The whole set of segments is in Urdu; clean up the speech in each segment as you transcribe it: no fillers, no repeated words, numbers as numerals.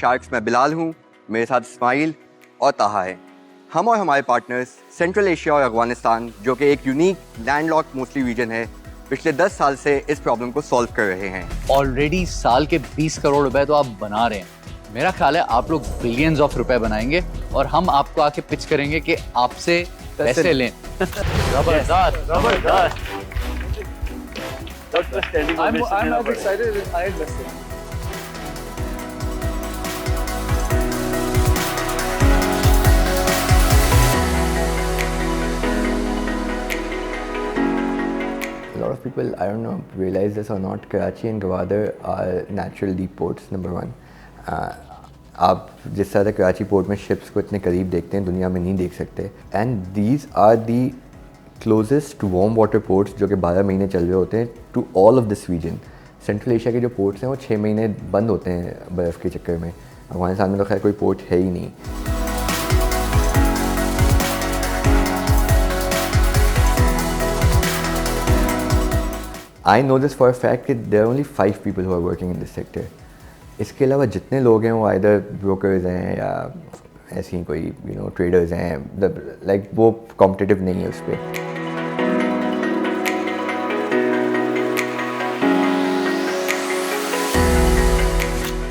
شارکس میں بلال ہوں, میرے ساتھ اسماعیل اور طاہا ہے. ہم اور ہمارے پارٹنرز سینٹرل ایشیا اور افغانستان, جو کہ ایک unique land lock mostly region ہے, پچھلے 10 سال سے اس پرابلم کو سالو کر رہے ہیں. آلریڈی سال کے 20 کروڑ روپے تو آپ بنا رہے ہیں. میرا خیال ہے آپ لوگ بلینز آف روپے بنائیں گے اور ہم آپ کو آ کے پچ کریں گے کہ آپ سے پیسے لیں. زبردست زبردست. I'm as excited as I invested. A lot of people, I don't know, realize this or not, Karachi and Gwadar are natural deep ports, number one. آپ جس طرح کراچی پورٹ میں شپس کو اتنے قریب دیکھتے ہیں, دنیا میں نہیں دیکھ سکتے. And these are the closest warm water ports جو کہ 12 مہینے چل رہے ہوتے ہیں to all of this region. Central Asia کے جو پورٹس ہیں وہ 6 مہینے بند ہوتے ہیں برف کے چکر میں. افغانستان میں تو خیر کوئی پورٹ ہے ہی نہیں. I know this for a fact that there are only 5 people who are working in this sector. اس کے علاوہ جتنے لوگ ہیں وہ آئدر بروکرز ہیں یا ایسی کوئی ٹریڈرز ہیں, لائک وہ کمپٹیٹیو نہیں ہے اس پہ.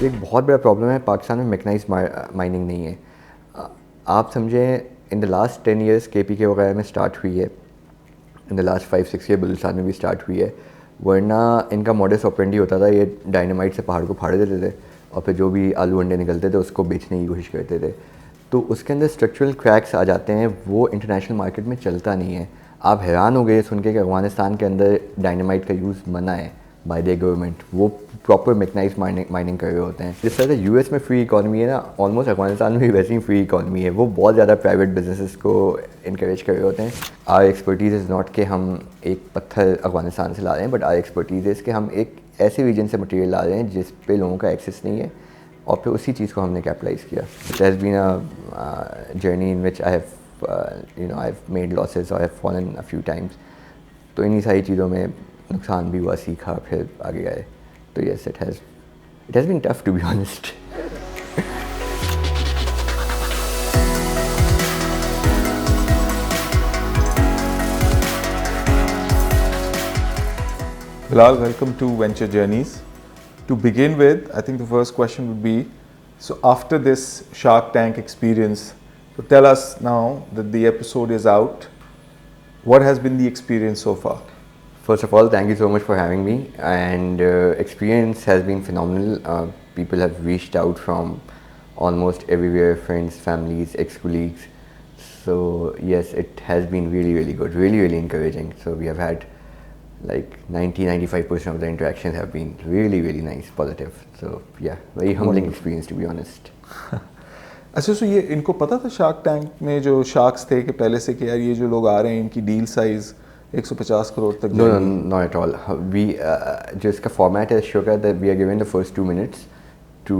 ایک بہت بڑا پرابلم ہے پاکستان میں, میکنائز مائننگ نہیں ہے. آپ سمجھیں ان دا لاسٹ 10 years KPK وغیرہ میں اسٹارٹ ہوئی ہے, in the last 5-6 year Balochistan میں بھی اسٹارٹ ہوئی ہے. ورنہ ان کا موڈس آپرینڈی ہوتا تھا, یہ ڈائنامائٹ سے پہاڑ کو پھاڑ دیتے تھے اور پھر جو بھی آلو انڈے نکلتے تھے اس کو بیچنے کی کوشش کرتے تھے. تو اس کے اندر اسٹرکچرل کریکس آ جاتے ہیں, وہ انٹرنیشنل مارکیٹ میں چلتا نہیں ہے. آپ حیران ہو گئے سن کے کہ افغانستان کے اندر ڈائنامائٹ کا یوز منع ہے بائی دی گورنمنٹ. وہ پراپر میکنائز مائننگ کر رہے ہوتے ہیں. جس طرح سے US میں فری اکانومی ہے نا, آلموسٹ افغانستان میں بھی ویسی ہی فری اکانومی ہے. وہ بہت زیادہ پرائیویٹ بزنسز کو انکریج کر رہے ہوتے ہیں. آر ایکسپرٹیز از ناٹ کہ ہم ایک پتھر افغانستان سے لا رہے ہیں, بٹ آر ایکسپرٹیز از کہ ہم ایک ایسے ریجن سے مٹیریل لا رہے ہیں جس پہ لوگوں کا ایکسیس نہیں ہے, اور پھر اسی چیز کو ہم نے کیپٹلائز کیا. It has been a journey in which I have made losses اور have fallen a few times. تو انہی ساری چیزوں میں نقصان بھی ہوا, سیکھا, پھر آگے آئے. تو yes, it has been tough to be honest. Bilal, welcome to Venture Journeys. To begin with, I think the first question would be, so after this Shark Tank experience, so tell us now that the episode is out, what has been the experience so far? First of all, thank you so much for having me, and experience has been phenomenal. People have reached out from almost everywhere, friends, families, ex-colleagues. So yes, it has been really, really good, really, really encouraging. So we have had like 90-95% of the interactions have been really, really nice, positive. So yeah, very humbling experience to be honest. اچھا, سو یہ ان کو پتا تھا شارک ٹینک میں جو شارکس تھے کہ پہلے سے کہ یار یہ جو لوگ آ رہے ہیں ان کی ڈیل سائز 150 کروڑ تک؟ No, not at all. We جو اس کا فارمیٹ ہے شو کا, that we are given the first 2 minutes to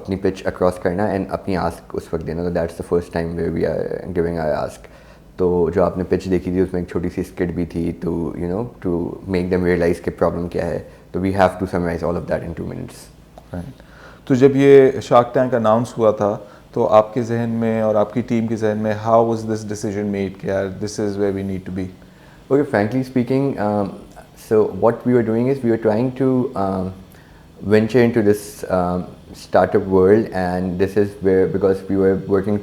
اپنی پچ اکراس کرنا اینڈ اپنی آسک اس وقت دینا. That's the first time where we are giving our ask. تو جو آپ نے پچ دیکھی تھی اس میں ایک چھوٹی سی اسکٹ بھی تھی, ٹو میک دیم ریئلائز کہ پرابلم کیا ہے. تو we have to summarize all of that in 2 minutes. تو جب یہ شارک ٹینک اناؤنس ہوا تھا تو آپ کے ذہن میں اور آپ کی ٹیم کے ذہن میں how was this decision made کہ یار this is where we need to be? Okay, frankly speaking, so what we were doing is we were trying to venture into this startup world, and this is where, because we were working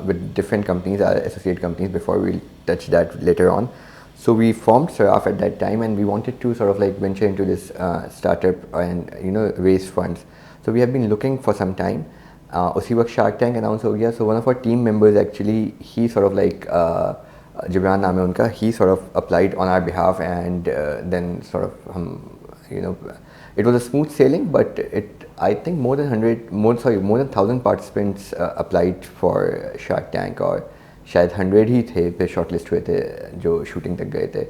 with different companies, our associate companies, before we'll touch that later on. So we formed Saraf at that time, and we wanted to sort of like venture into this startup and raise funds. So we have been looking for some time. Usi waqt Shark Tank announced ho gaya. So one of our team members actually, he sort of like Jibran naam hai unka, he sort of applied on our behalf, and then sort of it was a smooth sailing, but I think more than 1,000 participants applied for Shark Tank, اور شاید 100 ہی تھے پھر شارٹ لسٹ ہوئے تھے جو شوٹنگ تک گئے تھے.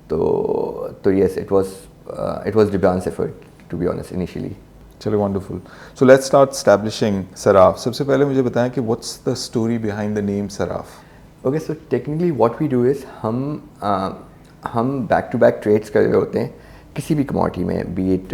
تو yes, it was Jibran's effort to be honest initially. چلو wonderful. So let's start establishing Saraf. سب سے پہلے مجھے بتائیں کہ what's the story behind the name Saraf? Okay, so technically what we do is ہم بیک ٹو بیک ٹریڈس کر رہے ہوتے ہیں کسی بھی کموڈٹی میں, be it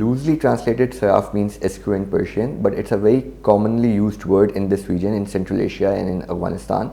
Loosely translated, saraf means escrow in Persian, but it's a very commonly used word in this region, in Central Asia and in Afghanistan.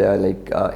there are like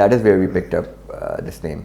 that is where we picked up this name.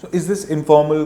So is this informal,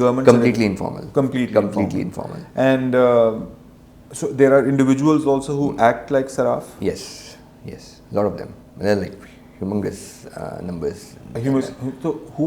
government? Completely informal. Completely informal. And so there are individuals also who act like saraf? Yes, a lot of them. They're like humongous numbers. So who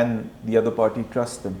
and the other party trust them?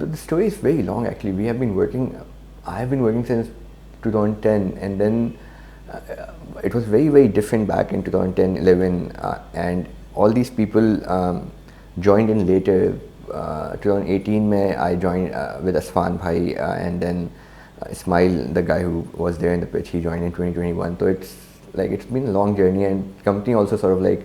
The story is very long actually. I have been working since 2010, and then it was very different back in 2010-11, and all these people joined in later. 2018 mein I joined with Asfan bhai, and then Ismail, the guy who was there in the pitch, he joined in 2021. So it's been a long journey, and company also sort of like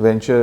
venture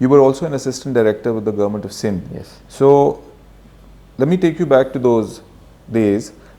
you were also an assistant director with the government of Sindh. Yes. So let me take you back to those days.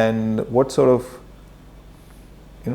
and what sort of,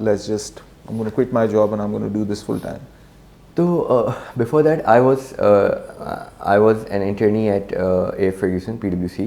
let's just, I'm going to quit my job and I'm going to do this full time? So before that, I was an internee at A. Ferguson, PwC.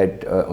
at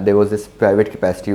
There was this private capacity,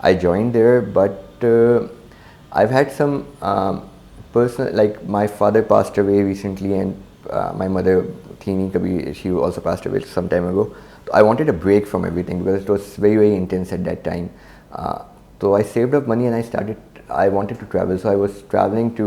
I joined there, but I've had some personal, like my father passed away recently, and my mother Thini kabhi, she also passed away some time ago. So I wanted a break from everything because it was very intense at that time. So I saved up money and I wanted to travel. So I was traveling to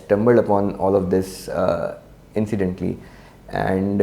stumbled upon all of this incidentally. And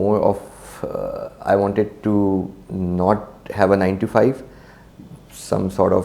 more of I wanted to not have a 9 to 5, some sort of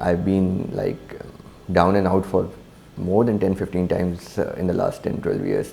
I've been like down and out for more than 10-15 times in the last 10-12 years.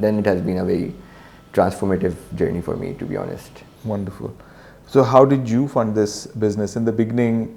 then it has been a very transformative journey for me, to be honest. Wonderful. So how did you fund this business in the beginning?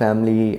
family,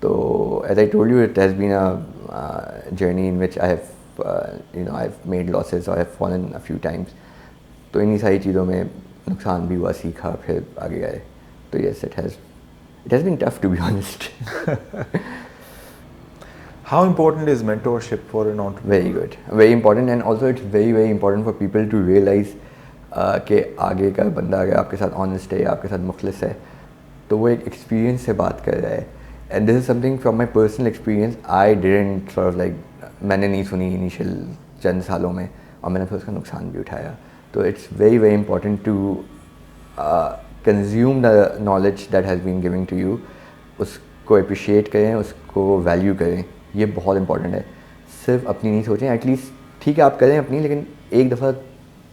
So as I told you, it has been a journey in which I have I've made losses or I've fallen a few times. تو انہی ساری چیزوں میں نقصان بھی ہوا, سیکھا, پھر آگے گئے. تو yes, it has been tough, to be honest. How important is mentorship for an entrepreneur? Very good, very important, and also it's very very important for people to realize کہ آگے کا بندہ اگر آپ کے ساتھ honest ہے, آپ کے ساتھ مخلص ہے, تو وہ ایک ایکسپیرینس سے بات کر رہا ہے. And this is some thing from my personal experience. I didn't sort of like, میں نے نہیں سنی انیشیل چند سالوں میں, اور میں نے پھر اس کا نقصان بھی اٹھایا. تو it's very very important to consume the knowledge that has been giving to you. اس کو اپریشیٹ کریں, اس کو ویلیو کریں, یہ بہت امپورٹنٹ ہے. صرف اپنی نہیں سوچیں, ایٹ لیسٹ ٹھیک ہے آپ کریں اپنی, لیکن ایک دفعہ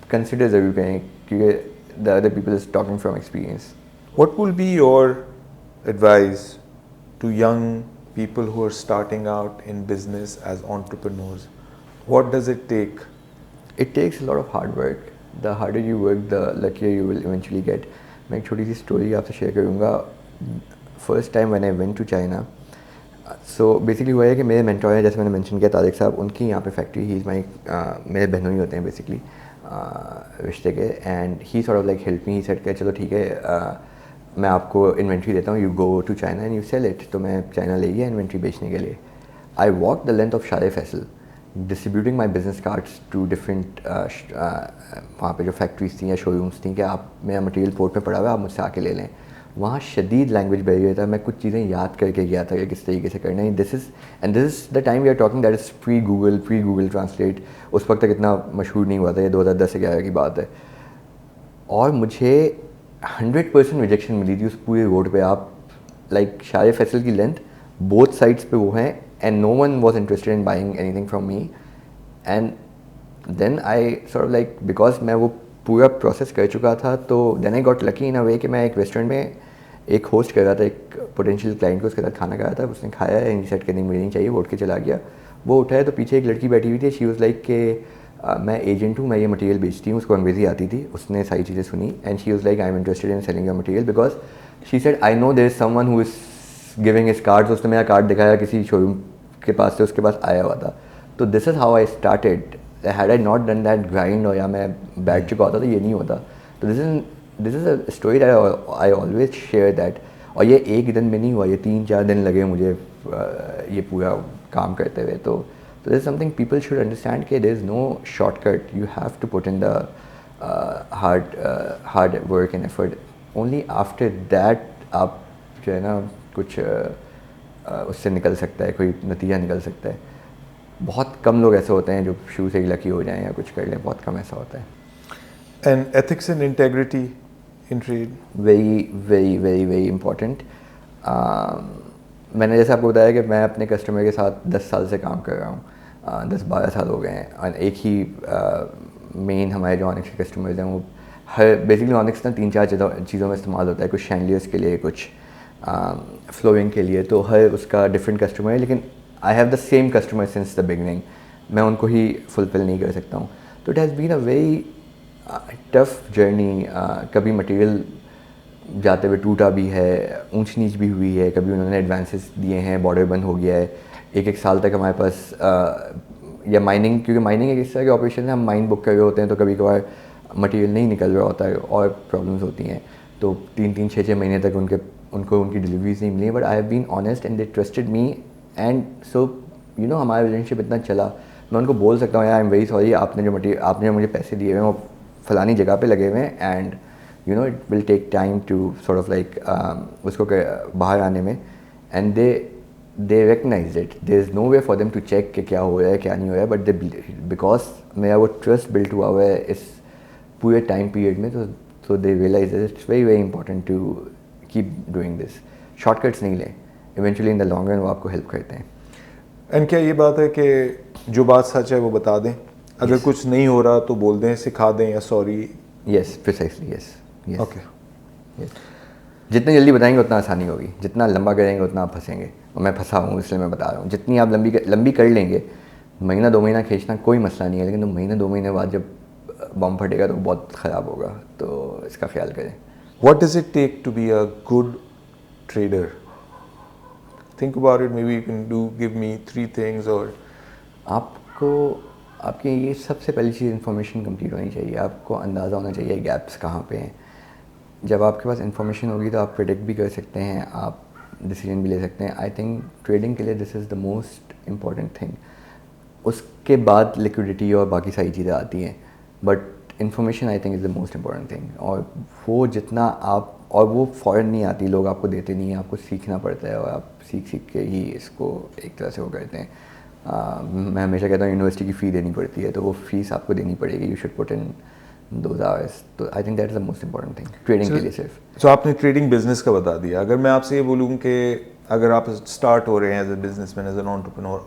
کنسیڈر ضرور کریں, کیونکہ the other people is talking from experience. What will be your advice to young people who are starting out in business as entrepreneurs? What does it take? It takes a lot of hard work. The harder you work, the luckier you will eventually get. میں ایک چھوٹی سی اسٹوری آپ سے شیئر کروں گا. First time when I went to China, so basically ہوا ہے کہ میرے مینٹور ہیں, جیسے میں نے مینشن کیا, طارق صاحب, ان کی یہاں پہ فیکٹری, ہی از مائی, میرے بہنوں ہی ہوتے ہیں بیسکلی رشتے کے. And he sort of like help me, he said کہ چلو ٹھیک ہے, میں آپ کو انوینٹری دیتا ہوں, you go to China and you sell it. تو میں چائنا لے گیا انوینٹری بیچنے کے لیے. I walk the length of Shara Faisal distributing my business cards to different, وہاں پہ جو فیکٹریز تھیں یا شو رومس تھیں, کہ آپ, میرا مٹیریل پورٹ میں پڑا ہوا ہے, آپ مجھ سے آ کے لے لیں. وہاں شدید لینگویج بیریئر تھا. میں کچھ چیزیں یاد کر کے گیا تھا کہ کس طریقے سے کرنا ہے. This is the time we are talking, that is pre Google Translate. اس وقت تک اتنا مشہور نہیں ہوا تھا, یہ 2010-11 کی بات ہے. اور مجھے 100% ریجیکشن ملی تھی اس پورے روڈ پہ. آپ لائک شار فیصل کی لینتھ بوتھ سائڈس پہ وہ ہیں, and know one was interested in buying any thing from me. And then I sort of like, because میں وہ پورا پروسیس کر چکا تھا, تو دین آئی گاٹ لکی ان اے وے کہ میں ایک ریسٹورینٹ میں ایک ہوسٹ کر رہا تھا, ایک پوٹینشیل کلائنٹ کو اس کے ساتھ کھانا کھایا تھا. اس نے کھایا ہے, سیٹ کرنے مجھے نہیں چاہیے, وہ اٹھ کے چلا گیا. وہ اٹھا ہے تو پیچھے ایک لڑکی بیٹھی ہوئی تھی. شی واز لائک کہ میں ایجنٹ ہوں, میں یہ مٹیریل بیچتی ہوں. اس کو انگریزی آتی تھی, اس نے ساری چیزیں سنی, and she was like I am interested in selling your material, because she said I know there is someone who is giving his cards. اس نے میرا کارڈ دکھایا, کسی شو روم کے پاس سے اس کے پاس آیا ہوا تھا. تو this is how I started. Had I not done that grind, اور یا میں بیٹھ چکا ہوتا تو یہ نہیں ہوتا. تو this is a story that I always share that. اور یہ ایک دن میں نہیں ہوا, یہ 3-4 دن لگے مجھے یہ پورا کام کرتے ہوئے. تو this is something people should understand کہ there is no shortcut. You have to put in the hard work and effort. Only after that آپ جو ہے نا کچھ اس سے نکل سکتا ہے, کوئی نتیجہ نکل سکتا ہے. بہت کم لوگ ایسے ہوتے ہیں جو شروع سے ہی لکی ہو جائیں یا کچھ کر لیں, بہت کم ایسا ہوتا ہے. And ethics and integrity in trade? Very very very very important. میں نے جیسے آپ کو بتایا کہ میں اپنے کسٹمر کے ساتھ 10 سال سے کام کر رہا ہوں, 10-12 سال ہو گئے ہیں. اور ایک ہی مین ہمارے جو آنکس کے کسٹمرز ہیں, وہ ہر بیسکلی آنکس نا 3-4 چیزوں میں استعمال ہوتا ہے. کچھ شینڈلیئرس کے لیے, کچھ فلورنگ کے لیے. تو ہر اس کا ڈفرینٹ کسٹمر ہے, لیکن I have the same customer since the beginning. میں ان کو ہی فلفل نہیں کر سکتا ہوں. تو it has been a very tough journey. کبھی مٹیریل جاتے ہوئے ٹوٹا بھی ہے, اونچ نیچ بھی ہوئی ہے, کبھی انہوں نے ایڈوانسز دیے ہیں, بارڈر بند ہو گیا ہے. ایک سال تک ہمارے پاس, یا مائننگ, کیونکہ مائننگ ایک اس طرح کے آپریشن ہے, ہم مائن بک کر رہے ہوتے ہیں, تو کبھی کبھار مٹیریل نہیں نکل رہا ہوتا ہے اور پرابلمس ہوتی ہیں. تو 3-6 مہینے تک ان کو ان کی ڈلیوریز نہیں ملی. But I have been honest and they trusted me. And so you know ہمارا ریلیشن شپ اتنا چلا, میں ان کو بول سکتا ہوں, آئی ایم ویری سوری, آپ نے جو مجھے پیسے دیے ہوئے ہیں وہ فلانی جگہ پہ لگے ہوئے ہیں, and you know it will take time to sort of like اس کو باہر آنے میں. And they recognise it. There is no way for them to check کہ کیا ہو رہا ہے کیا نہیں ہو رہا ہے, بٹ دے بیکاز میرا وہ ٹرسٹ بلڈ ہوا ہوا ہے اس پورے ٹائم پیریڈ میں. تو they realise it's very very important to keep doing this. Shortcuts نہیں لیں, eventually in the long run وہ آپ کو ہیلپ کرتے ہیں. اینڈ کیا یہ بات ہے کہ جو بات سچ ہے وہ بتا دیں, اگر کچھ نہیں ہو رہا تو بول دیں, سکھا دیں, یا سوری. یس پریسائسلی, یس. اوکے. جتنی جلدی بتائیں گے اتنا آسانی ہوگی, جتنا لمبا کریں گے اتنا آپ پھنسیں گے. اور میں پھنسا ہوں اس لیے میں بتا رہا ہوں. جتنی آپ لمبی کر لیں گے, 1-2 مہینہ کھینچنا کوئی مسئلہ نہیں ہے, لیکن 2 مہینے بعد جب بم پھٹے گا تو بہت خراب ہوگا. تو اس کا خیال کریں. What does it take to be a good trader? Think about it. Maybe you can give me 3 things. Or آپ کو آپ کی یہ سب سے پہلی چیز انفارمیشن کمپلیٹ ہونی چاہیے. آپ کو اندازہ ہونا چاہیے گیپس کہاں پہ ہیں. جب آپ کے پاس انفارمیشن ہوگی تو آپ پریڈکٹ بھی کر سکتے ہیں, آپ ڈیسیجن بھی لے سکتے ہیں. آئی تھنک ٹریڈنگ کے لیے دس is the most important thing. اس کے بعد لیکوڈیٹی اور باقی ساری چیزیں آتی ہیں, but information I think is the most important thing. اور وہ جتنا آپ, اور وہ فوراً نہیں آتی, لوگ آپ کو دیتے نہیں ہیں, آپ کو سیکھنا پڑتا ہے, اور آپ سیکھ کے ہی اس کو ایک طرح سے وہ کرتے ہیں. میں ہمیشہ کہتا ہوں یونیورسٹی کی فی دینی پڑتی ہے, تو وہ فیس آپ کو دینی پڑے گی. You should put in those hours. تو I think that is the most important thing trading کے لیے صرف. سو آپ نے ٹریڈنگ بزنس کا بتا دیا. اگر میں آپ سے یہ بولوں کہ اگر آپ اسٹارٹ ہو رہے ہیں as a businessman, as an entrepreneur,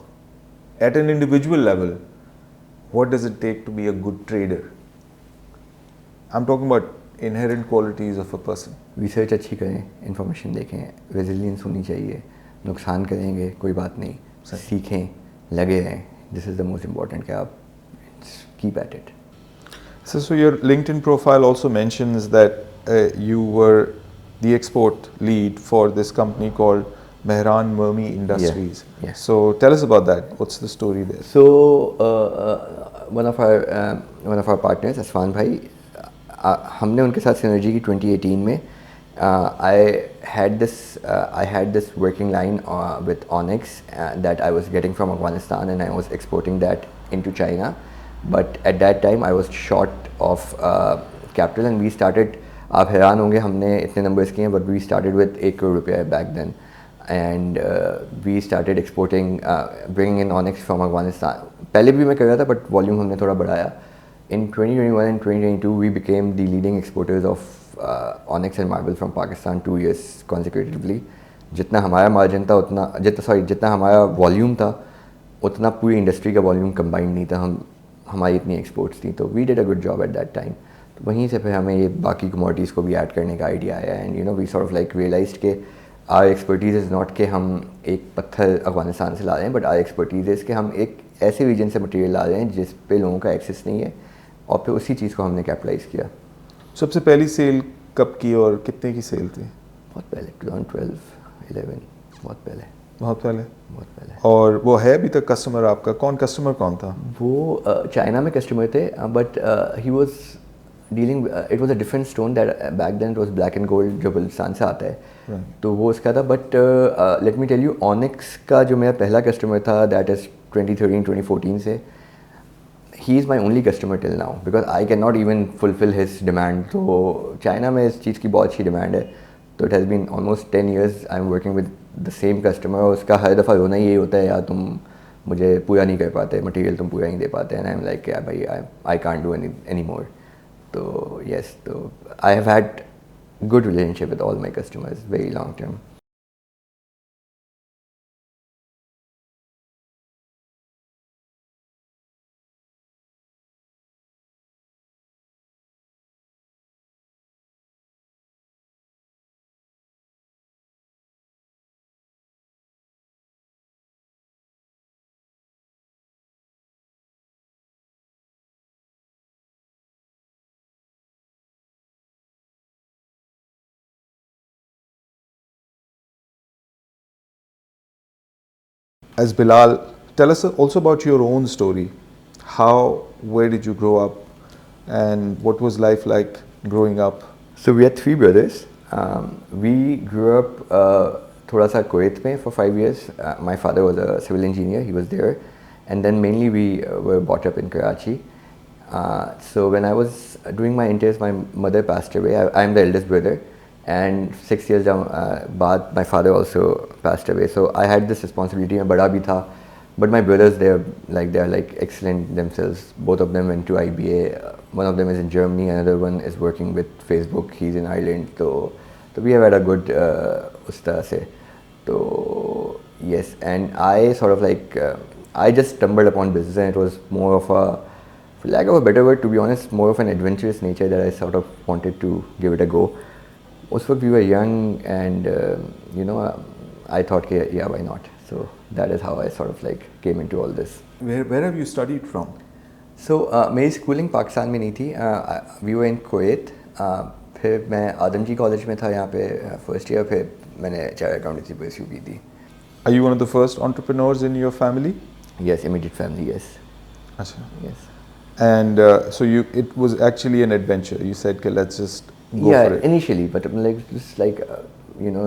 at an individual level, what does it take to be a good trader? I am talking about inherent qualities of a person. Research اچھی کریں, انفارمیشن دیکھیں, ریزیلینس ہونی چاہیے. نقصان کریں گے کوئی بات نہیں, سیکھیں, لگے رہیں. دس از دا موسٹ امپورٹنٹ کہ آپ keep at it. So your LinkedIn profile also mentions that you were the export lead for this company called Mehran Mermi Industries. Yeah. So tell us about that. What's the story there? So one of our partners, Asfan bhai, ہم نے ان کے ساتھ سینرجی کی 2018 میں. I had this working line with Onyx that I was getting from Afghanistan, and I was exporting that into China. But at that time I was short of capital, and we started, آپ حیران ہوں گے ہم نے اتنے نمبرز کیے ہیں, but we started with 1 crore روپیہ back then. And we started exporting, bringing in Onyx from Afghanistan. پہلے بھی میں کر رہا تھا, but volume ہم نے تھوڑا بڑھایا. In 2021 and 2022 we became the leading exporters of Onyx and Marble from Pakistan 2 years consecutively. جتنا ہمارا مارجن تھا اتنا, جتنا ہمارا والیوم تھا اتنا پوری انڈسٹری کا والیوم کمبائنڈ نہیں تھا. ہماری اتنی ایکسپورٹس تھیں, تو we did a good job at that time. تو وہیں سے پھر ہمیں یہ باقی کموڈیٹیز کو بھی ایڈ کرنے کا آئیڈیا آیا. And you know we sort of like realized کہ آر ایکسپرٹیز از ناٹ کہ ہم ایک پتھر افغانستان سے لا رہے ہیں, بٹ آر ایکسپرٹیز از کہ ہم ایک ایسے ریجن سے مٹیریل لا رہے ہیں جس پہ لوگوں کا ایکسیس نہیں ہے, اور پھر اسی چیز کو ہم نے کیپٹلائز کیا. سب سے پہلی سیل کب کی اور کتنے کی سیل تھی؟ بہت پہلے 2012-11, بہت پہلے. بہت پہلے. بہت پہلے. اور وہ ہے ابھی تک کسٹمر آپ کا؟ کسٹمر کون تھا؟ وہ چائنا میں کسٹمر تھے, but he was dealing, it was a different stone that back then it was black and gold جو بلوچستان سے آتا ہے, تو وہ اس کا تھا. But let me tell you, Onyx کا جو میرا پہلا کسٹمر تھا دیٹ از 2013-2014 سے. He is my only customer till now, because I can not even fulfil his demand. تو چائنا میں اس چیز کی بہت اچھی ڈیمانڈ ہے, تو it has been almost 10 years I am working with the same customer. اور اس کا ہر دفعہ رونا یہی ہوتا ہے, یا تم مجھے پورا نہیں کر پاتے, مٹیریل تم پورا نہیں دے پاتے. اینڈ آئی ایم لائک یا بھائی I can't do any more. تو یس, تو I have had good relationship with all my customers, very long term. As Bilal, tell us also about your own story. Where did you grow up, and what was life like growing up? So we had 3 brothers. We grew up thoda sa Kuwait mein for 5 years. My father was a civil engineer, he was there. And then mainly we were brought up in Karachi. So when I was doing my inters, my mother passed away. I am the eldest brother. And 6 years baad my father also passed away. So I had this responsibility. میں بڑا بھی تھا, but my brothers they are like excellent themselves. Both of them went to IBA. One of them is in Germany, another one is working with Facebook. He's in Ireland. So we have had a good us tarah se. So yes, and I sort of like I just stumbled upon business, and it was more of a, for lack of a better word, to be honest, more of an adventurous nature that I sort of wanted to give it a go. اس وقت we were young, and I thought yeah, why not? So that is how I sort of like came into all this. Where have you studied from? So میری اسکولنگ پاکستان میں نہیں تھی. We were in Kuwait. پھر میں آدم جی کالج میں تھا یہاں پہ فرسٹ ایئر. پھر میں نے چارٹرڈ اکاؤنٹنسی پرسیو کی تھی. Are you one of the first entrepreneurs in your family? Yes, immediate family, yes. Achha. Yes. And so it was actually an adventure. You said, okay, let's just go Yeah, for it. initially, but like just like you know,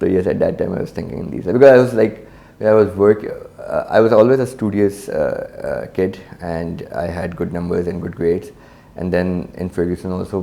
So yes, at that time I was thinking in these because I was like I was always a studious kid and I had good numbers and good grades. And then in Ferguson also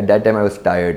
at that time I was tired,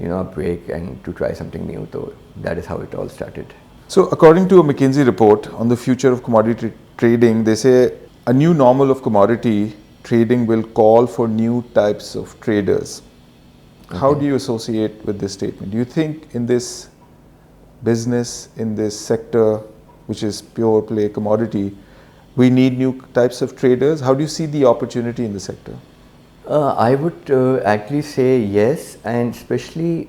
a break and to try something new. So that is how it all started. So according to a McKinsey report on the future of commodity trading, they say a new normal of commodity trading will call for new types of traders. How do you associate with this statement? Do you think in this business, in this sector, which is pure play commodity, we need new types of traders? How do you see the opportunity in the sector? I would actually say yes, and especially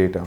data?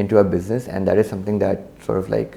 into our business, and that is something that sort of like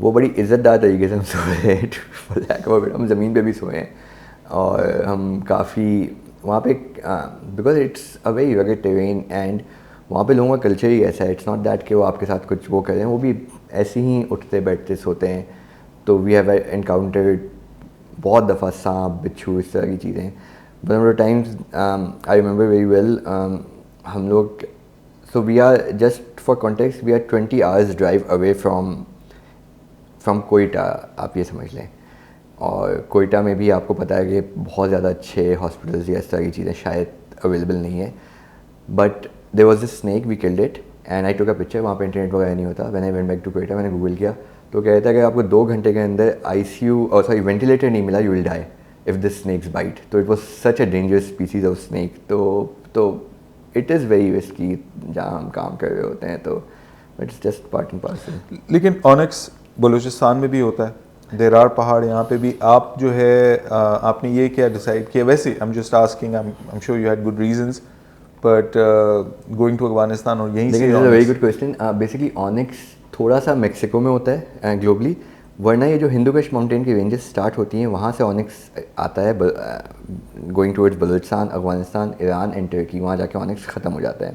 وہ بڑی عزت دار طریقے سے ہم سو رہے ہیں ہم زمین پہ بھی سوئے ہیں اور ہم کافی وہاں پہ because it's a very rugged terrain and وہاں پہ لوگوں کا کلچر ہی ایسا ہے. اٹس ناٹ دیٹ کہ وہ آپ کے ساتھ کچھ وہ کریں, وہ بھی ایسے ہی اٹھتے بیٹھتے سوتے ہیں. تو وی ہیو انکاؤنٹرڈ بہت دفعہ سانپ بچھو اس طرح کی چیزیں. But times I remember very well ہم لوگ so we are just for context we are 20 hours drive away from Quetta, آپ یہ سمجھ لیں. اور کوئٹہ میں بھی آپ کو پتہ ہے کہ بہت زیادہ اچھے ہاسپٹلز یا اس طرح کی چیزیں شاید اویلیبل نہیں ہیں. But there was this snake, we killed it and I took a picture. وہاں پہ انٹرنیٹ وغیرہ نہیں ہوتا. When I went back to Quetta میں نے گوگل کیا تو کہتا ہے کہ آپ کو 2 گھنٹے کے اندر وینٹیلیٹر نہیں ملا, you will die if this snakes bite. تو it was such a dangerous species of snake. تو اٹ از ویری رسکی جہاں ہم کام کر رہے ہوتے ہیں. تو it's just part and parcel. لیکن اونکس بلوچستان میں بھی ہوتا ہے, دیر آر پہاڑ یہاں پہ بھی. آپ جو ہے آپ نے یہ کیا ڈیسائڈ کیا ویسے؟ I am just asking, I am sure you had good reasons, but going to Afghanistan اور یہیں سے. Very good question. Basically onyx تھوڑا سا میکسیکو میں ہوتا ہے گلوبلی, ورنہ یہ جو ہندو کش ماؤنٹین کی رینجز اسٹارٹ ہوتی ہیں وہاں سے اونکس آتا ہے going towards Balochistan, Afghanistan, Iran and Turkey. وہاں جا کے اونکس ختم ہو جاتا ہے.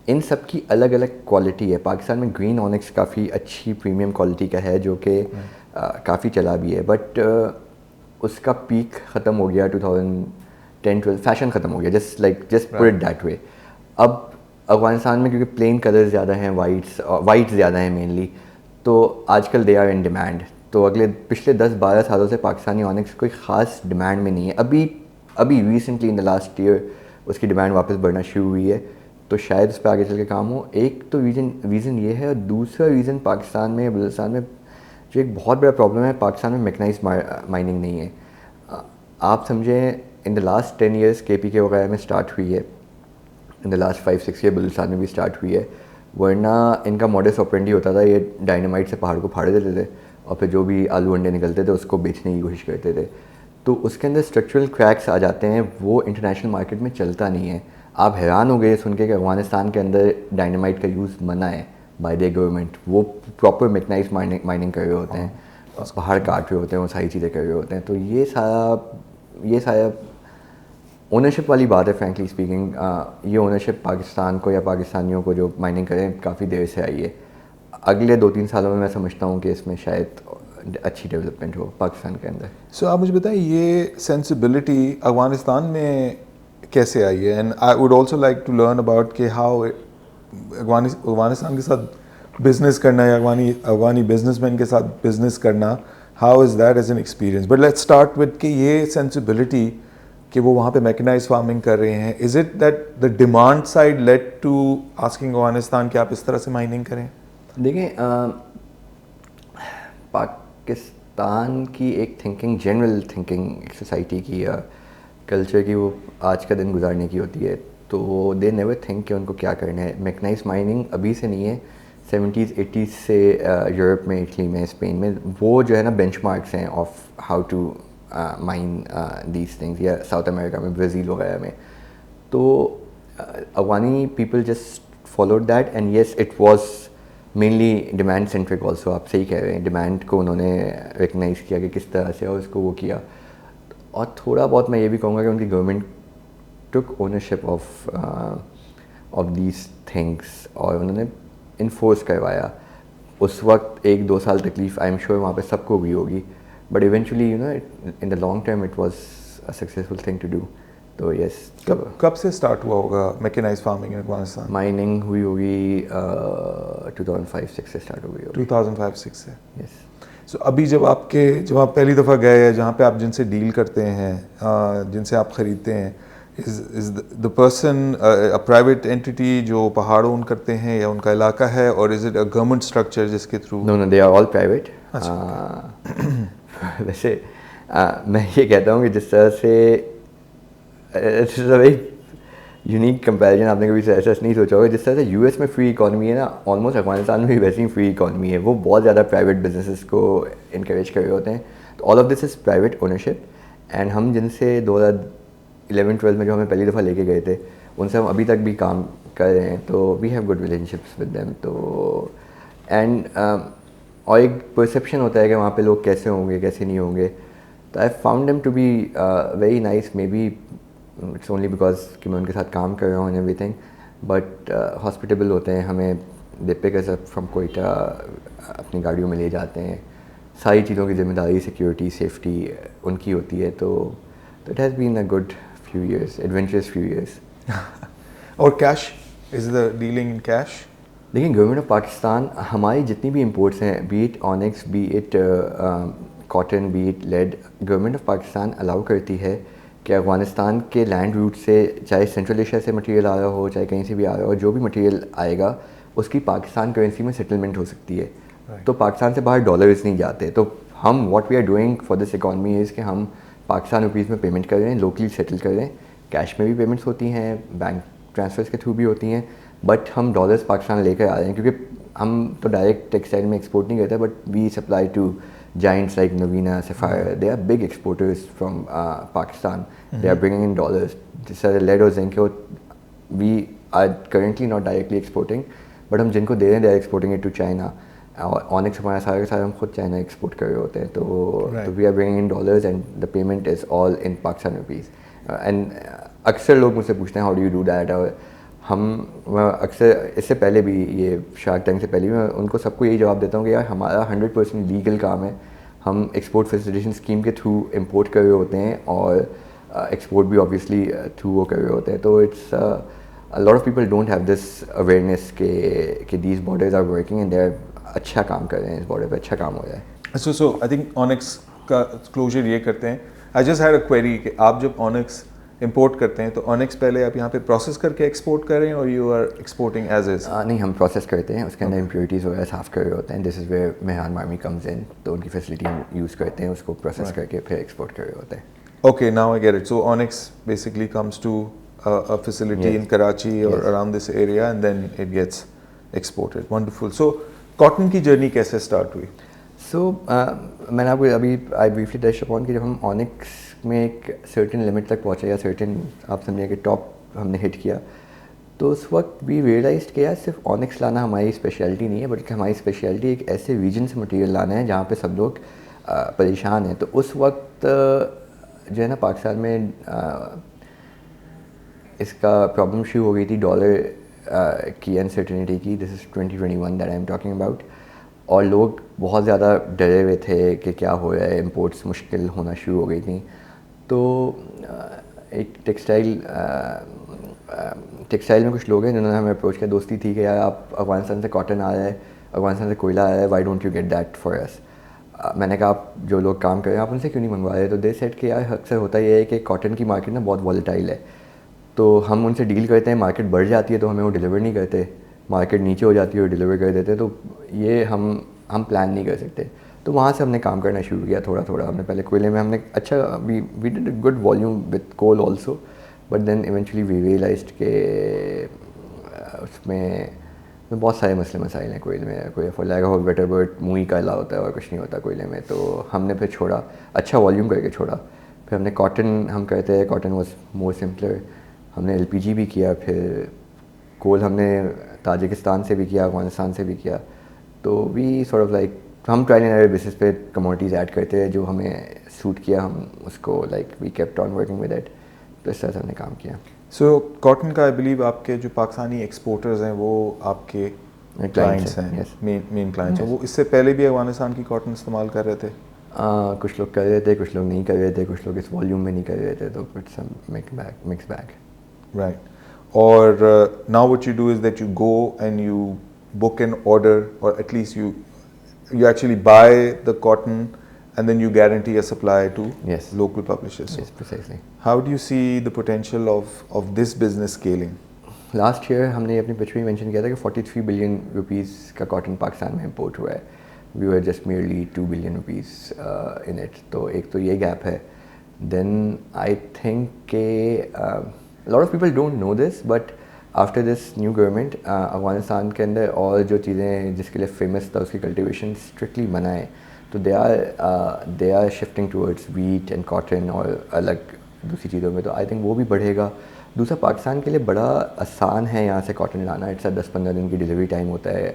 ان سب کی الگ الگ کوالٹی ہے. پاکستان میں گرین اونکس کافی اچھی پریمیم کوالٹی کا ہے جو کہ کافی چلا بھی ہے, بٹ اس کا پیک ختم ہو گیا 2010-12. فیشن ختم ہو گیا, just put it that way. اب افغانستان میں کیونکہ پلین کلرز زیادہ ہیں, وائٹ زیادہ ہیں مینلی, تو آج کل دے آر ان ڈیمانڈ. تو پچھلے 10-12 سالوں سے پاکستانی اونکس کوئی خاص ڈیمانڈ میں نہیں ہے. ابھی recently in the last year اس کی ڈیمانڈ واپس بڑھنا شروع ہوئی ہے. تو شاید اس پہ آگے چل کے کام ہو. ایک تو ریزن یہ ہے, اور دوسرا ریزن پاکستان میں بلوچستان میں جو ایک بہت بڑا پرابلم ہے, پاکستان میں میکنائز مائننگ نہیں ہے. آپ سمجھیں ان دا لاسٹ 10 years KPK وغیرہ میں اسٹارٹ ہوئی ہے, in the last 5-6 years Balochistan میں بھی اسٹارٹ ہوئی ہے. ورنہ ان کا موڈس آپرینڈی ہوتا تھا, یہ ڈائنامائٹ سے پہاڑ کو پھاڑ دیتے تھے اور پھر جو بھی آلو انڈے نکلتے تھے اس کو بیچنے کی کوشش کرتے تھے. تو اس کے اندر اسٹرکچرل کریکس آ جاتے ہیں, وہ انٹرنیشنل مارکیٹ میں چلتا نہیں ہے. آپ حیران ہو گئے سن کے کہ افغانستان کے اندر ڈائنامائٹ کا یوز منع ہے بائی دی گورنمنٹ. وہ پراپر میکنائز مائننگ کر رہے ہوتے ہیں, پہاڑ کاٹ رہے ہوتے ہیں, وہ ساری چیزیں کر رہے ہوتے ہیں. تو یہ سارا اونرشپ والی بات ہے. فرینکلی اسپیکنگ یہ اونرشپ پاکستان کو یا پاکستانیوں کو جو مائننگ کریں کافی دیر سے آئی ہے. اگلے 2-3 سالوں میں سمجھتا ہوں کہ اس میں شاید اچھی ڈیولپمنٹ ہو پاکستان کے اندر. سو آپ مجھے بتائیں یہ سینسبلٹی افغانستان میں کیسے آئی ہے؟ And I would also like to learn about کہ ہاؤ افغانستان کے ساتھ بزنس کرنا یا افغانی بزنس مین کے ساتھ بزنس کرنا, how is that as an experience. But let's start with کہ یہ سینسبلٹی کہ وہ وہاں پہ میکنائز فارمنگ کر رہے ہیں, is it that the demand side lead to asking Afghanistan کہ آپ اس طرح سے مائننگ کریں؟ دیکھیں پاکستان کی ایک تھنکنگ, جنرل تھنکنگ سوسائٹی کی یا کلچر کی, وہ آج کا دن گزارنے کی ہوتی ہے. تو دے نیور تھنک کہ ان کو کیا کرنا ہے. میکنائز مائننگ ابھی سے نہیں ہے, 70s-80s سے یورپ میں, اٹلی میں, اسپین میں وہ جو ہے نا بینچ مارکس ہیں of how to mine these things, یا ساؤتھ امریکہ میں, برازیل وغیرہ میں. تو Afghani people just followed that and yes it was mainly demand centric also. آپ صحیح کہہ رہے ہیں, ڈیمانڈ کو انہوں نے ریکگنائز کیا کہ کس طرح سے, اور اس کو وہ کیا. اور تھوڑا بہت میں یہ بھی کہوں گا کہ ان کی government took ownership of these things, اور انہوں نے انفورس کروایا. اس وقت 1-2 سال تکلیف آئی ایم شیور وہاں پہ سب کو بھی ہوگی, but eventually you know in the long term it was a successful thing to do. تو یس. کب سے اسٹارٹ ہوا ہوگا mechanized farming in Afghanistan? Mining ہوئی ہوگی 2005-06 سے اسٹارٹ ہو گئی ہوگی. 2005-06 سے. یس. سو ابھی جب آپ پہلی دفعہ گئے ہیں جہاں پہ آپ جن سے ڈیل کرتے ہیں, جن سے آپ خریدتے ہیں, is the person a private entity جو پہاڑ اون کرتے ہیں, یا ان کا علاقہ ہے, اور is it a government structure جس کے through? No they are all private. ویسے میں یہ کہتا ہوں کہ جس طرح سے it's a very unique comparison, آپ نے کبھی ایسا نہیں سوچا ہوگا. جس طرح سے US میں فری اکانومی ہے نا, آلموسٹ افغانستان میں بھی ویسی ہی فری اکانومی ہے. وہ بہت زیادہ پرائیویٹ بزنسز کو انکریج کر رہے ہوتے ہیں. تو all of this is private ownership. And ہم جن سے 2011-12 میں جو ہمیں پہلی دفعہ لے کے گئے تھے, ان سے ہم ابھی تک بھی کام کر رہے ہیں. تو we have good relationships with them. تو اینڈ اور ایک پرسیپشن ہوتا ہے کہ وہاں پہ لوگ کیسے ہوں گے کیسے نہیں ہوں گے. تو I found them to be very nice. Maybe it's only because کہ میں ان کے ساتھ کام کر رہا ہوں and everything, but hospitable ہوتے ہیں. ہمیں دے پک اس اپ فرام کوئٹہ, اپنی گاڑیوں میں لے جاتے ہیں. ساری چیزوں کی ذمہ داری, سیکیورٹی, سیفٹی ان کی ہوتی ہے. تو it has been a good few years, adventurous few years. اور cash, is the dealing in cash? لیکن گورنمنٹ آف پاکستان ہماری جتنی بھی امپورٹس ہیں, be it onyx, be it cotton, be it lead, government of Pakistan allow کرتی ہے کہ افغانستان کے لینڈ روٹ سے, چاہے سینٹرل ایشیا سے مٹیریل آ رہا ہو, چاہے کہیں سے بھی آ رہا ہو, جو بھی مٹیریل آئے گا اس کی پاکستان کرنسی میں سیٹلمنٹ ہو سکتی ہے. تو پاکستان سے باہر ڈالرز نہیں جاتے. تو ہم what we are doing for this economy is کہ ہم پاکستان روپیز میں پیمنٹ کر رہے ہیں, لوکلی سیٹل کر رہے ہیں. کیش میں بھی پیمنٹس ہوتی ہیں, بینک ٹرانسفرز کے تھرو بھی ہوتی ہیں, بٹ ہم ڈالرز پاکستان لے کر آ رہے ہیں. کیونکہ ہم تو ڈائریکٹ ٹیکسٹائل میں ایکسپورٹ نہیں کرتے, but we supply to giants like Navina, Sapphire. They are big exporters from Pakistan. They are bringing in dollars. This is led or Zenko. We are currently not directly exporting, but ہم جن کو دے رہے ہیں they are exporting it to China. Onyx ہمارا سارے کے سارے ہم خود چائنا ایکسپورٹ کر رہے ہوتے ہیں. تو we are bringing in dollars and the payment is all in Pakistan rupees. And اکثر لوگ مجھ سے پوچھتے ہیں how do you do that. اور میں اکثر اس سے پہلے بھی, یہ شارک ٹینک سے پہلے بھی, میں ان کو سب کو یہی جواب دیتا ہوں کہ یار ہمارا 100% لیگل کام ہے. ہم ایکسپورٹ فیسیلیٹیشن اسکیم کے تھرو امپورٹ کر رہے ہوتے ہیں, اور ایکسپورٹ بھی آبویسلی تھرو وہ کر رہے ہوتے ہیں. تو it's lot of people don't have this awareness کہ these borders are working and they are اچھا کام کر رہے ہیں, اس بارڈر پہ اچھا کام ہو رہا ہے. سو آئی تھنک آنکس کا کلوجر یہ کرتے ہیں. I just had a query کہ آپ جب آنکس امپورٹ کرتے ہیں تو آنکس پہلے آپ یہاں پہ پروسیس کر کے ایکسپورٹ کر رہے ہیں, اور you are exporting as is? نہیں, ہم پروسیس کرتے ہیں, اس کے اندر امپیورٹیز وغیرہ صاف کر رہے ہوتے ہیں. This is where Mehran Marmi comes in. تو ان کی فیسلٹی ہم یوز کرتے ہیں, اس کو پروسیس کر کے پھر ایکسپورٹ کر رہے ہوتے ہیں. Okay, now I get it. So onyx basically comes to a facility in Karachi or around this area, and then it gets exported. Wonderful. So cotton کی جرنی کیسے اسٹارٹ ہوئی؟ سو میں نے آپ کو ابھی آئی بریفلی ٹچ اپون کہ جب ہم آنکس میں ایک سرٹن لمٹ تک پہنچے, یا سرٹن آپ سمجھیں کہ ٹاپ ہم نے ہٹ کیا, تو اس وقت وی ریئلائزڈ کہ یار صرف آنکس لانا ہماری اسپیشلٹی نہیں ہے, بلکہ ہماری اسپیشلٹی ایک ایسے ریجن سے مٹیریل لانا ہے جہاں پہ سب لوگ پریشان ہیں. تو اس وقت جو ہے نا پاکستان میں اس کا پرابلم شروع ہو گئی تھی ڈالر کی انسرٹنٹی کی. دس از 2021 that I am talking about. اور لوگ بہت زیادہ ڈرے ہوئے تھے کہ کیا ہو رہا ہے, امپورٹس مشکل ہونا شروع ہو گئی تھیں. تو ایک ٹیکسٹائل میں کچھ لوگ ہیں جنہوں نے ہمیں اپروچ کیا, دوستی تھی کہ یار آپ افغانستان سے کاٹن آ رہا ہے, افغانستان سے کوئلہ آ رہا ہے, why don't you get that for us. میں نے کہا آپ جو لوگ کام کر رہے ہیں آپ ان سے کیوں نہیں منگوا رہے. تو دے سیٹ کہ یار اکثر ہوتا یہ ہے کہ کاٹن کی مارکیٹ نا بہت والیٹائل ہے, تو ہم ان سے ڈیل کرتے ہیں, مارکیٹ بڑھ جاتی ہے تو ہمیں وہ ڈلیور نہیں کرتے, مارکیٹ نیچے ہو جاتی ہے اور ڈلیور کر دیتے. تو یہ ہم پلان نہیں کر سکتے. تو وہاں سے ہم نے کام کرنا شروع کیا تھوڑا تھوڑا. ہم نے پہلے کوئلے میں ہم نے اچھا we did a good volume with coal also, but then eventually we realised کہ اس میں بہت سارے مسائل ہیں کوئلے میں. کوئی فور لیک آف بیٹر برٹ منہ ہی کالا ہوتا ہے اور کچھ نہیں ہوتا کوئلے میں. تو ہم نے پھر چھوڑا, اچھا والیوم کر کے چھوڑا. پھر ہم نے کاٹن ہم کرتے ہیں, کاٹن واز مور سمپلر. ہم نے LPG بھی کیا, پھر کول ہم نے تاجکستان سے بھی کیا, افغانستان سے بھی کیا. تو وی سارٹ آف لائک ہم ٹرائل اینڈ ایرر بیسس پہ کموڈیٹیز ایڈ کرتے ہیں جو ہمیں سوٹ کیا, ہم اس کو like we kept on working with it. تو اس طرح سے ہم نے کام کیا. سو کاٹن کا آئی بلیو آپ کے جو پاکستانی ایکسپورٹرز ہیں وہ آپ کے کلائنٹس ہیں, مین کلائنٹس ہیں. وہ اس سے پہلے بھی افغانستان کی کاٹن استعمال کر رہے تھے؟ کچھ لوگ کر رہے تھے, کچھ لوگ نہیں کر رہے تھے, کچھ لوگ اس والیوم میں نہیں کر رہے تھے. تو اٹس مکس بیگ. رائٹ. اور now what you do is that you go and you book an order, اور at least you actually buy the cotton and then you guarantee a supply to local publishers. Yes, precisely. How do you see the potential of this business scaling? Last year ہم نے اپنی پچ میں مینشن کیا تھا کہ 43 بلین روپیز کا کاٹن پاکستان میں امپورٹ ہوا ہے. We are just merely 2 billion rupees in it. تو ایک تو یہ گیپ ہے. دین آئی تھنک کہ lot of people don't know this, but after this new government Afghanistan کے اندر اور جو چیزیں جس کے لیے فیمس تھا اس کی کلٹیویشن اسٹرکٹلی منع ہے. تو they are shifting towards wheat and cotton اور الگ دوسری چیزوں میں. تو آئی تھنک وہ بھی بڑھے گا. دوسرا پاکستان کے لیے بڑا آسان ہے یہاں سے کاٹن لانا. اٹس 10-15 دن کی ڈلیوری ٹائم ہوتا ہے.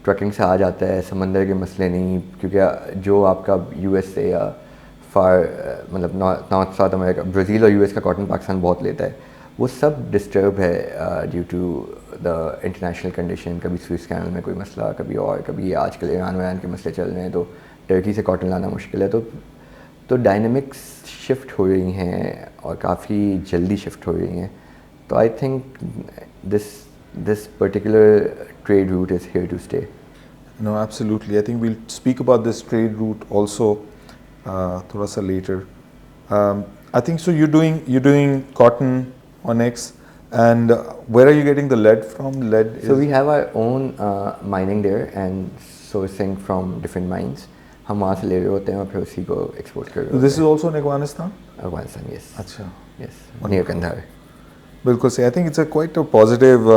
ٹرکنگ سے آ جاتا ہے, سمندر کے مسئلے نہیں, کیونکہ جو آپ کا یو ایس سے یا فار مطلب نارتھ ساؤتھ امریکہ, برازیل اور یو ایس کا کاٹن پاکستان بہت لیتا ہے, وہ سب ڈسٹرب ہے due to the international condition. کبھی سوئس کینل میں کوئی مسئلہ, کبھی آج کل ایران کے مسئلے چل رہے ہیں, تو ٹرکی سے کاٹن لانا مشکل ہے. تو ڈائنامکس شفٹ ہو رہی ہیں اور کافی جلدی شفٹ ہو رہی ہیں. تو I think this particular trade route is here to stay. No, absolutely. I think we'll speak about this trade route also thoda sa later. I think so. You're doing cotton, onyx, and where are you getting the lead from? So we have our own mining there and sourcing from different mines. ہم وہاں سے لے رہے ہوتے ہیں اور پھر اسی کو ایکسپورٹ کر رہے ہوتے ہیں. This is also in Afghanistan? Afghanistan, yes. اچھا. Yes, near Kandahar. بالکل صحیح. I think it's a quite a positive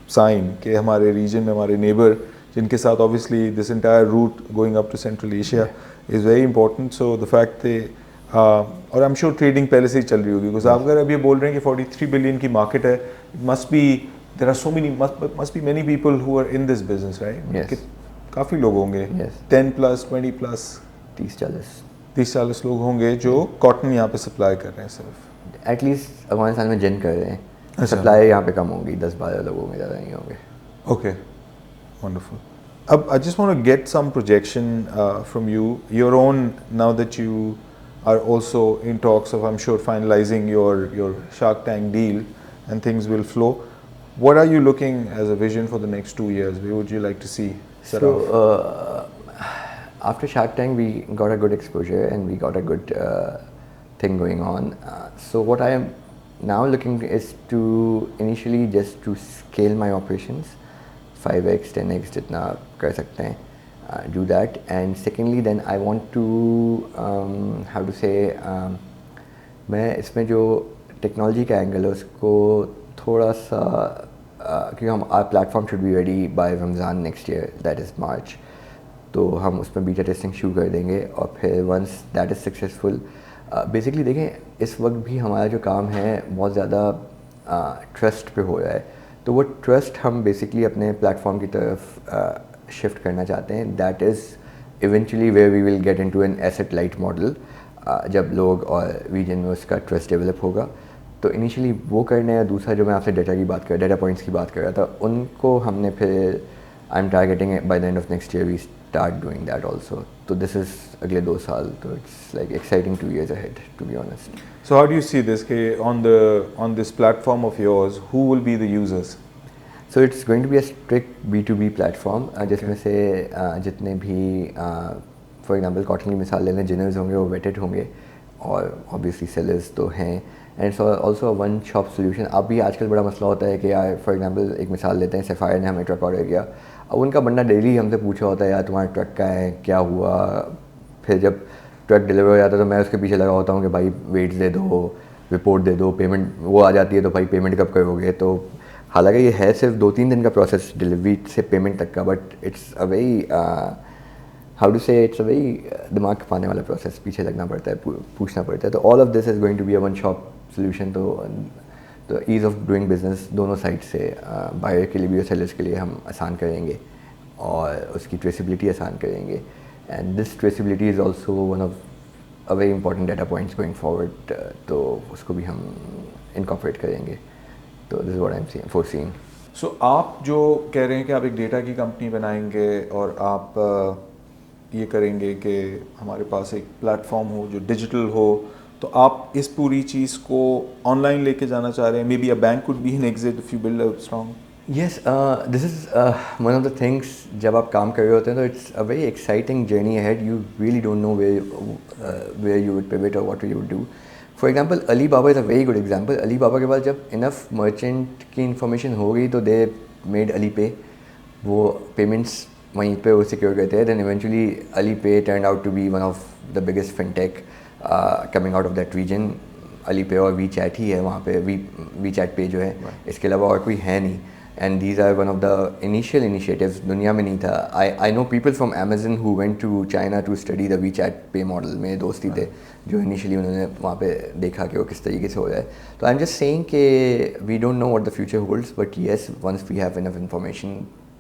sign کہ ہمارے ریجن میں ہمارے نیبر جن کے ساتھ obviously this entire route going up to central Asia is very important. So the fact اور آئی ایم شیور ٹریڈنگ پہلے سے ہی چل رہی ہوگی, بیکاز آپ اگر اب یہ بول رہے ہیں کہ 43 بلین کی مارکیٹ ہے, must be there are so many must be many people who are in this business, right? کافی لوگ ہوں گے, 10+, 20+, 30-40 لوگ ہوں گے جو کاٹن یہاں پہ سپلائی کر رہے ہیں صرف. ایٹ لیسٹ افغانستان میں جن کر رہے ہیں. سپلائی یہاں پہ کم ہوگی, 10-12 لوگوں میں زیادہ نہیں ہوں گے. Okay, wonderful. اب I just want to get some projection from you, your own, now that you are also in talks of, I'm sure, finalizing your Shark Tank deal and things will flow. What are you looking as a vision for the next 2 years? Where would you like to see set off? After Shark Tank, we got a good exposure and we got a good thing going on. So what I am now looking is to initially just to scale my operations 5x 10x jitna kar sakte hain, do that. And secondly then I want to how to say میں اس میں جو ٹیکنالوجی کا اینگل ہے اس کو تھوڑا سا کیونکہ ہم our platform should be ready by Ramzan next year, that is March. تو ہم اس میں بیٹا ٹیسٹنگ شروع کر دیں گے اور پھر once that is successful, basically دیکھیں اس وقت بھی ہمارا جو کام ہے بہت زیادہ ٹرسٹ پہ ہو رہا ہے. تو وہ ٹرسٹ ہم بیسکلی اپنے پلیٹ فارم کی طرف شفٹ کرنا چاہتے ہیں. That is eventually where we will get into an asset light model. جب لوگ اور ریجن میں اس کا ٹرسٹ ڈیولپ ہوگا تو انیشلی وہ کرنا ہے. دوسرا جو میں آپ سے ڈیٹا کی بات کر ڈیٹا پوائنٹس کی بات کر رہا تھا, ان کو ہم نے پھر I am targeting by the end of next year we start doing that also. تو دس از اگلے 2 سال, تو it's like exciting 2 years ahead, to be honest. So how do you see this on this platform of yours, who will be the users? So it's going to be a strict B2B platform, جس میں سے جتنے بھی فار ایگزامپل کاٹن کی مثال لے لیں, جنرز ہوں گے وہ ویٹڈ ہوں گے اور obviously sellers تو ہیں. And it's also one shop solution. اب بھی آج کل بڑا مسئلہ ہوتا ہے کہ یار فار ایگزامپل ایک مثال لیتے ہیں, سیفائر نے ہمیں ٹرک آرڈر کیا, اب ان کا بندہ ڈیلی ہم سے پوچھا ہوتا ہے یار تمہارا ٹرک کا ہے, کیا ہوا. پھر جب ٹرک ڈلیور ہو جاتا ہے تو میں اس کے پیچھے لگا ہوتا ہوں کہ بھائی ویٹس دے دو, رپورٹ دے دو, پیمنٹ وہ آ جاتی ہے تو بھائی پیمنٹ کب کرو گے. تو حالانکہ یہ ہے صرف 2-3 دن کا پروسیس ڈلیوری سے پیمنٹ تک کا, but it's a very how to say it's a very دماغ کھپانے والا پروسیس. پیچھے لگنا پڑتا ہے, پوچھنا پڑتا ہے. تو all of this is going to be a one shop solution. تو ایز آف ڈوئنگ بزنس دونوں سائڈ سے, بائر کے لیے بھی اور سیلرس کے لیے ہم آسان کریں گے اور اس کی ٹریسیبلٹی آسان کریں گے. And this traceability is also one of a very important data points going forward. تو اس کو بھی ہم انکارپوریٹ کریں گے. تو this is what I am foreseeing. So آپ جو کہہ رہے ہیں کہ آپ ایک ڈیٹا کی کمپنی بنائیں گے اور آپ یہ کریں گے کہ ہمارے پاس ایک پلیٹ فارم ہو جو ڈیجیٹل ہو, تو آپ اس پوری چیز کو آن لائن لے کے جانا چاہ رہے ہیں. Maybe a bank could be an exit if you build a strong. Yes, this is one of the things. جب آپ کام کر رہے ہوتے ہیں تو it's a very exciting journey ahead. You really don't know where you would pivot or what you would do. For example Alibaba is a very good example. Alibaba کے پاس جب انف مرچنٹ کی انفارمیشن ہو گئی تو دے میڈ علی پے. وہ پیمنٹس وہیں پہ وہ سیکیور کرتے ہیں. Then eventually Alipay turned out to be one of the biggest fintech coming out of that region. Alipay اور وی چیٹ ہی ہے وہاں پہ, وی چیٹ پے جو ہے, اس کے علاوہ اور کوئی ہے نہیں. And these are one of the initial initiatives. دنیا میں نہیں تھا. I know people from Amazon who went to China to study the WeChat pay model. میرے دوست ہی تھے جو انیشلی انہوں نے وہاں پہ دیکھا کہ وہ کس طریقے سے ہو رہا ہے. تو آئی ایم جسٹ سیئنگ کہ we don't know what the future holds, but yes once we have enough information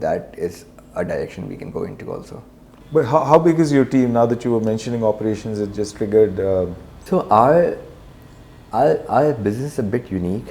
that is a direction we can go into also. But how big is your team? Now that you were mentioning operations, it just triggered. So our business is a bit unique.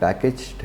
packaged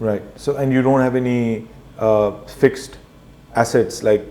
Right. So and you don't have any fixed assets like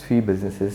3 businesses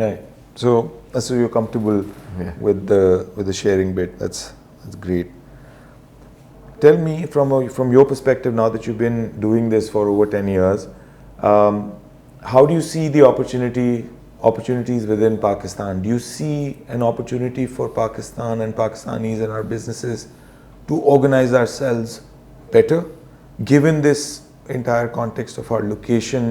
Right. So you're comfortable with the sharing bit. That's great. Tell me from your perspective, now that you've been doing this for over 10 years, how do you see the opportunities within Pakistan? Do you see an opportunity for Pakistan and Pakistanis and our businesses to organize ourselves better, given this entire context of our location?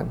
1,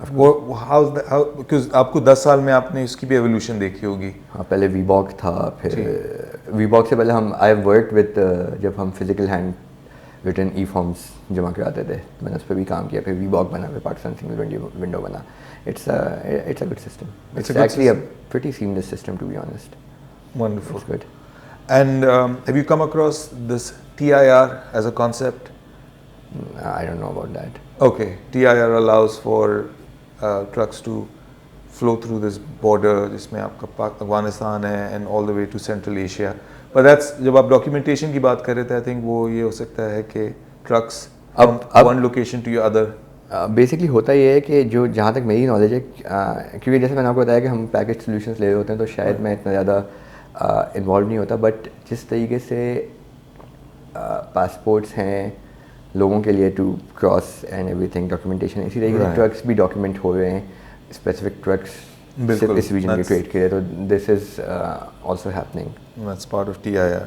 because آپ کو 10 سال میں آپ نے اس کی بھی ایولیوشن دیکھی ہوگی. ہاں پہلے وی باک تھا, پھر وی باک سے پہلے ہم آئی ہیو ورک وتھ, جب ہم فزیکل ہینڈ ریٹن ای فارمس جمع کراتے تھے میں نے اس پہ بھی کام کیا, پھر وی باک بنا, پھر پاکستان سنگل ونڈو بنا. It's a good system, it's actually a pretty seamless system to be honest. Wonderful. It's good. And have you come across this TIR as a concept? I don't know about that. Okay, TIR allows for trucks to flow through this border جس میں آپ کا افغانستان ہے and all the way to Central Asia. But that's جب آپ documentation کی بات کر رہے تھے I think وہ یہ ہو سکتا ہے کہ trucks from one location to your other. Basically ہوتا یہ ہے کہ جو جہاں تک میری نالج ہے, کیونکہ جیسے میں نے آپ کو بتایا کہ ہم پیکج سولوشنس لے رہے ہوتے ہیں تو شاید میں اتنا زیادہ انوالو نہیں ہوتا, بٹ جس طریقے سے پاسپورٹس ہیں لوگوں کے لیے to cross and everything documentation, اسی طریقے سے ٹرکس بھی ڈاکیومنٹ ہو رہے ہیں اسپیسیفک ٹرکس صرف اس ریجن کے کریٹ کے لیے, تو this is also happening. That's part of TIR.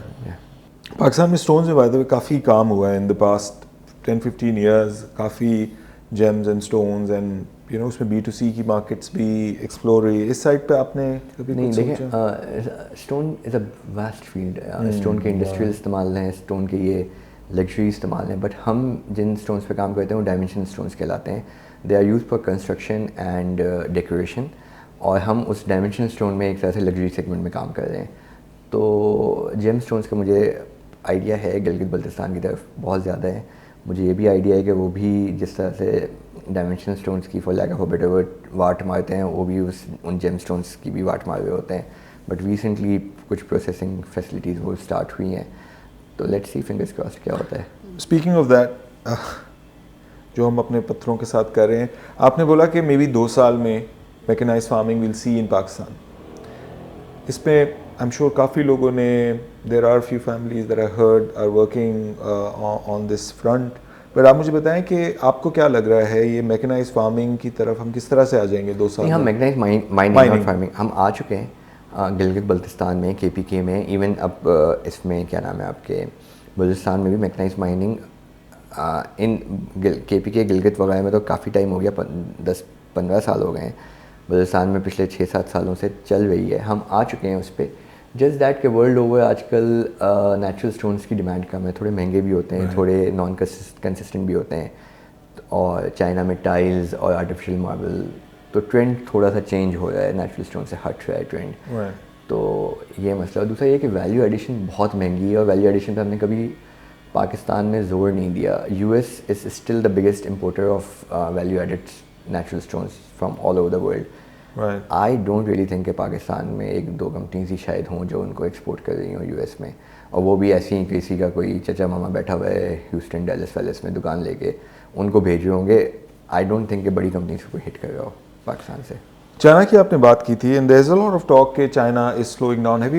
Pakistan میں اسٹونز میں بائی کافی کام ہوا ہے ان دا پاسٹ 10-15 ایئرز, کافی gems and stones and you know اس میں B2C کی مارکیٹس بھی ایکسپلور ہوئی ہے. اس سائڈ پہ آپ نے کبھی نہیں دیکھیں, stone is a vast field, stone کے انڈسٹریل استعمال ہیں, اسٹون کے یہ لگژری استعمال ہیں, بٹ ہم جن اسٹونس پہ کام کرتے ہیں وہ ڈائمینشن اسٹونس کہلاتے ہیں. They are use for construction and decoration, اور ہم اس ڈائمینشن اسٹون میں ایک طرح سے لگژری سیگمنٹ میں کام کر رہے ہیں. تو جیم اسٹونس کا مجھے آئیڈیا ہے گلگت بلتستان کی طرف بہت زیادہ ہے. مجھے یہ بھی آئیڈیا ہے کہ وہ بھی جس طرح سے ڈائمینشن اسٹونس کی for lack of a better word what مارتے ہیں, وہ بھی ان جیم اسٹونس کی بھی واٹ مار رہے ہوتے ہیں. بٹ ریسنٹلی کچھ پروسیسنگ فیسلٹیز وہ اسٹارٹ ہوئی ہیں, تو لیٹس سی فنگرز کراسڈ کیا ہوتا ہے. اسپیکنگ آف دیٹ, جو ہم اپنے پتھروں کے ساتھ کر رہے ہیں, آپ نے بولا کہ مے بی 2 سال میں میکنائز فارمنگ ول سی ان پاکستان. اس پہ I'm sure کافی لوگوں نے, there are few families that I heard are working on this front. But آپ مجھے بتائیں کہ آپ کو کیا لگ رہا ہے یہ میکنائز فارمنگ کی طرف ہم کس طرح سے آ جائیں گے 2 سال میں؟ ہم میکنائز مائننگ فارمنگ ہم آ چکے ہیں گلگت بلتستان میں, KPK میں, ایون اب اس میں کیا نام ہے آپ کے بلوچستان میں بھی میکنائز مائننگ ان KPK گلگت وغیرہ میں تو کافی ٹائم ہو گیا, 10-15 سال ہو گئے ہیں. بلوچستان میں پچھلے 6-7 سالوں سے چل رہی ہے, ہم آ چکے ہیں اس پہ. جسٹ دیٹ کہ ورلڈ اوور آج کل نیچرل اسٹونس کی ڈیمانڈ کم ہے, تھوڑے مہنگے بھی ہوتے ہیں, تھوڑے نان کنسسٹنٹ بھی ہوتے ہیں, اور چائنا میں ٹائلز اور آرٹیفیشیل ماربل, تو ٹرینڈ تھوڑا سا چینج ہو رہا ہے, نیچرل اسٹون سے ہٹ رہا ہے ٹرینڈ. تو یہ مسئلہ. اور دوسرا یہ کہ ویلیو ایڈیشن بہت مہنگی ہے, اور ویلیو ایڈیشن پہ ہم نے کبھی پاکستان میں زور نہیں دیا. US is still the biggest importer of value added natural stones from all over the world. I don't really think کہ پاکستان میں 1-2 کمپنیز ہی شاید ہوں جو ان کو ایکسپورٹ کر رہی ہوں US میں, اور وہ بھی ایسی ہیں کسی کا کوئی چچا ماما بیٹھا ہوا ہے ہیوسٹن ڈیلس ویلس میں دکان لے کے, ان کو بھیج رہے ہوں گے. آئی ڈونٹ تھنک کہ بڑی کمپنیز کو ہٹ کر رہا ہو پاکستان سے. چائنا کی آپ نے بات کی تھی, and there is a lot of talk کہ China is slowing down. Have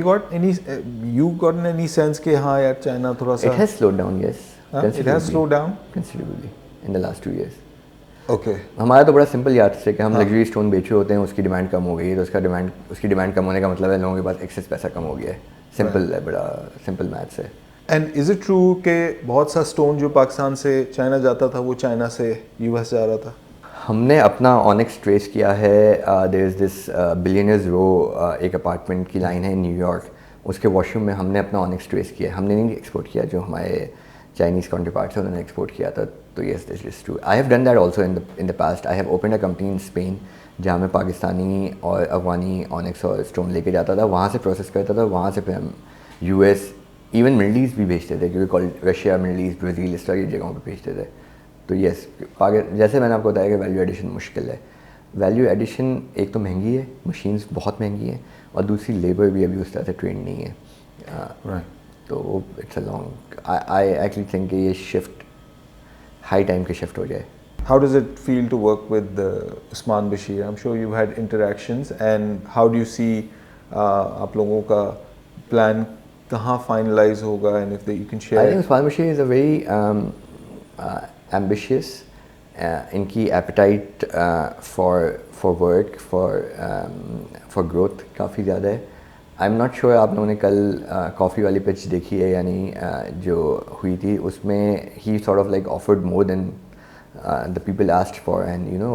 you gotten any sense کہ ہاں یار چائنا تھوڑا سا It has slowed down, yes. It has slowed down considerably in the last 2 years. Okay. ہمارا تو بڑا سمپل یاد سے کہ ہم لگژری اسٹون بیچے ہوتے ہیں, اس کی ڈیمانڈ کم ہو گئی ہے, تو اس کی ڈیمانڈ کم ہونے کا مطلب ہے لوگوں کے پاس ایکسیس پیسہ کم ہو گیا ہے. سمپل ہے, بڑا سمپل میتھس ہے. اینڈ از اٹ ٹرو کہ بہت سا اسٹون جو پاکستان سے چائنا جاتا تھا وہ چائنا سے US جا رہا تھا؟ ہم نے اپنا آنکس ٹریس کیا ہے. دیر از دس بلینئرز رو, ایک اپارٹمنٹ کی لائن ہے نیو یارک, اس کے واش روم میں ہم نے اپنا آنکس ٹریس کیا. ہم نے نہیں ایکسپورٹ کیا, جو ہمارے چائنیز کاؤنٹر پارٹس ہیں انہوں نے ایکسپورٹ کیا تھا. تو yes this is true. I have done that also in the past. I have opened a company in Spain جہاں میں پاکستانی اور افغانی آنکس اور اسٹون لے کے جاتا تھا, وہاں سے پروسیس کرتا تھا, وہاں سے پھر ہم US ایون مڈل ایسٹ بھی بھیجتے تھے, کیونکہ رشیا, مڈل ایسٹ, برازیل, اس طرح کی جگہوں پہ بھیجتے تھے. تو یس, جیسے میں نے آپ کو بتایا کہ ویلیو ایڈیشن مشکل ہے. ویلیو ایڈیشن ایک تو مہنگی ہے, مشینس بہت مہنگی ہیں, اور دوسری لیبر بھی ابھی اس طرح سے ٹرینڈ نہیں ہے. تو it's a long, I actually think کہ یہ شفٹ ہائی ٹائم کے شفٹ ہو جائے. How does it feel to work with Usman Bashir? I'm sure you've had interactions, and how do you see آپ لوگوں کا پلان کہاں فائنلائز ہوگا, and if you can share. I think Usman Bashir is a very ambitious. ان کی appetite for work, for growth کافی زیادہ ہے. آئی ایم ناٹ شیور آپ لوگوں نے کل کافی والی پچ دیکھی ہے یا نہیں جو ہوئی تھی, اس میں ہی sort of like offered more than the people asked for, and you know,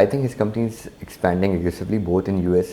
I think his company is expanding aggressively both in US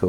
So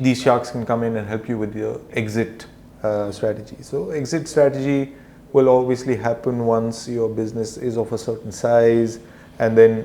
these sharks can come in and help you with your exit strategy. So exit strategy will obviously happen once your business is of a certain size, and then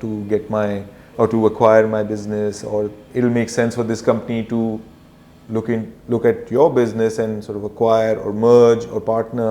to get my or to acquire my business, or it'll make sense for this company to look at your business and sort of acquire or merge or partner.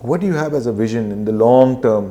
what do you have as a vision in the long term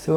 So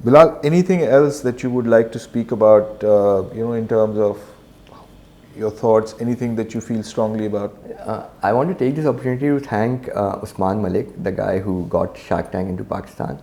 Bilal, anything else that you would like to speak about, in terms of your thoughts, anything that you feel strongly about? I want to take this opportunity to thank Usman Malik, the guy who got Shark Tank into Pakistan.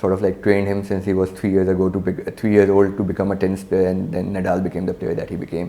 sort of like trained him since he was 3 years old to become a tennis player, and then Nadal became the player that he became.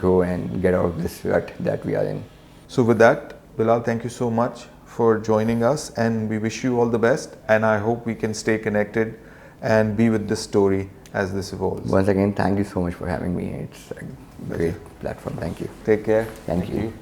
grow and get out of this rut that we are in. So with that, Bilal, thank you so much for joining us, and we wish you all the best, and I hope we can stay connected and be with this story as this evolves. Once again, thank you so much for having me. It's a great platform. Thank you. Take care. Thank you.